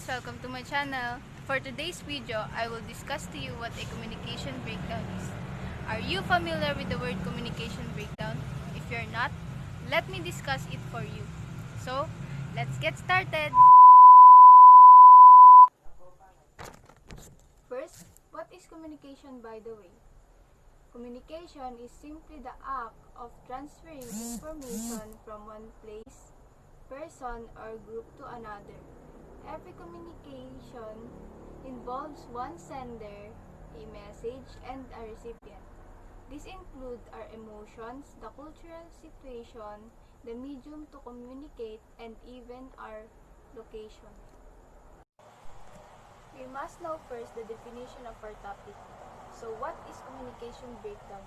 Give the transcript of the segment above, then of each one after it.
welcome to my channel. For today's video, I will discuss to you what a communication breakdown is. Are you familiar with the word communication breakdown? If you're not, let me discuss it for you. So, let's get started! First, what is communication by the way? Communication is simply the act of transferring information from one place, person, or group to another. Every communication involves one sender, a message, and a recipient. These include our emotions, the cultural situation, the medium to communicate, and even our location. We must know first the definition of our topic. So what is communication breakdown?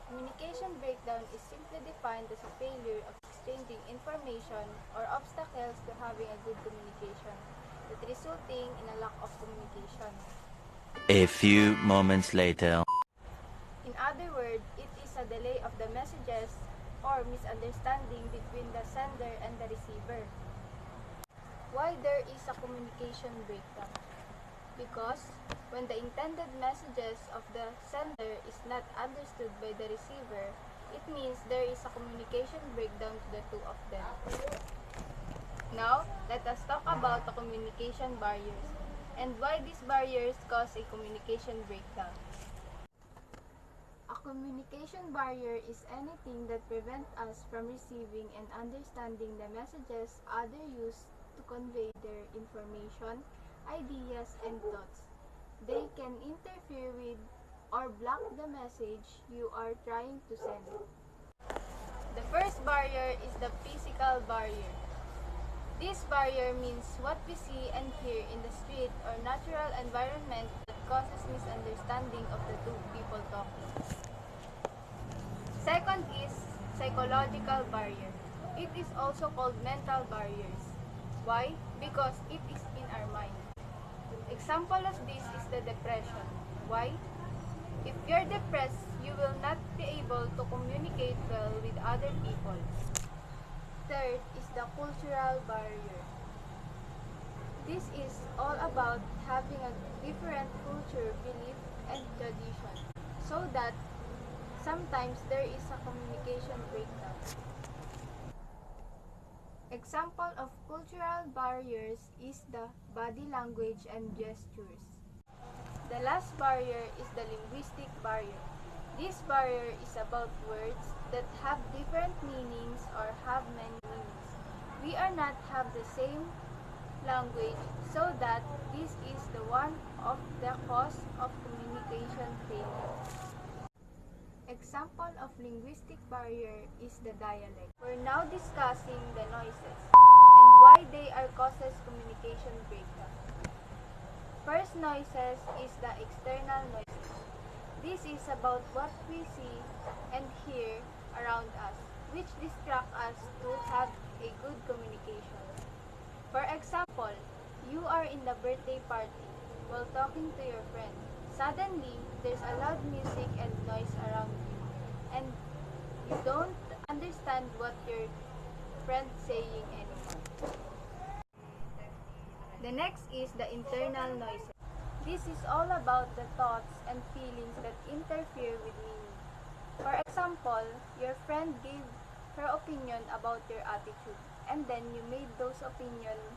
Communication breakdown is simply defined as a failure of exchanging information or obstacles to having a good communication, that resulting in a lack of communication. A few moments later. In other words, it is a delay of the messages or misunderstanding between the sender and the receiver. Why there is a communication breakdown? Because when the intended messages of the sender is not understood by the receiver, it means there is a communication breakdown to the two of them. Now, let us talk about the communication barriers and why these barriers cause a communication breakdown. A communication barrier is anything that prevents us from receiving and understanding the messages others use to convey their information, ideas, and thoughts. They can interfere with or block the message you are trying to send. The first barrier is the physical barrier. This barrier means what we see and hear in the street or natural environment that causes misunderstanding of the two people talking. Second is psychological barrier. It is also called mental barriers. Why? Because it is in our mind. Example of this is the depression. Why? If you're depressed, you will not be able to communicate well with other people. Third is the cultural barrier. This is all about having a different culture, belief, and tradition, so that sometimes there is a communication breakdown. Example of cultural barriers is the body language and gestures. The last barrier is the linguistic barrier. This barrier is about words that have different meanings or have many meanings. We are not have the same language, so that this is the one of the cause of communication failure. Example of linguistic barrier is the dialect. We're now discussing the noises and why they are causes communication breakdown. First noises is the external noises. This is about what we see and hear around us, which distract us to have a good communication. For example, you are in the birthday party while talking to your friend. Suddenly, there's a loud music and noise around you, and you don't understand what your friend's saying anymore. The next is the internal noises. This is all about the thoughts and feelings that interfere with meaning. For example, your friend gave her opinion about your attitude, and then you made those opinions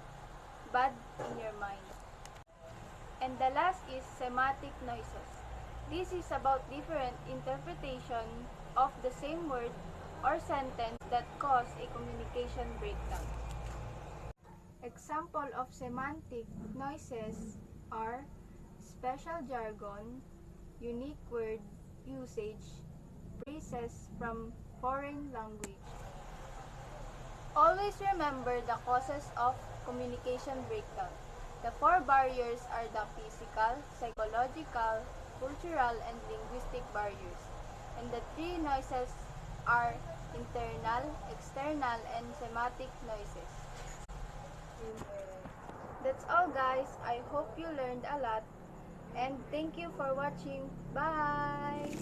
bad in your mind. And the last is semantic noises. This is about different interpretation of the same word or sentence that cause a communication breakdown. Example of semantic noises are special jargon, unique word usage, phrases from foreign language. Always remember the causes of communication breakdown. The four barriers are the physical, psychological, cultural, and linguistic barriers. And the three noises are internal, external, and semantic noises. That's all guys. I hope you learned a lot. And thank you for watching. Bye!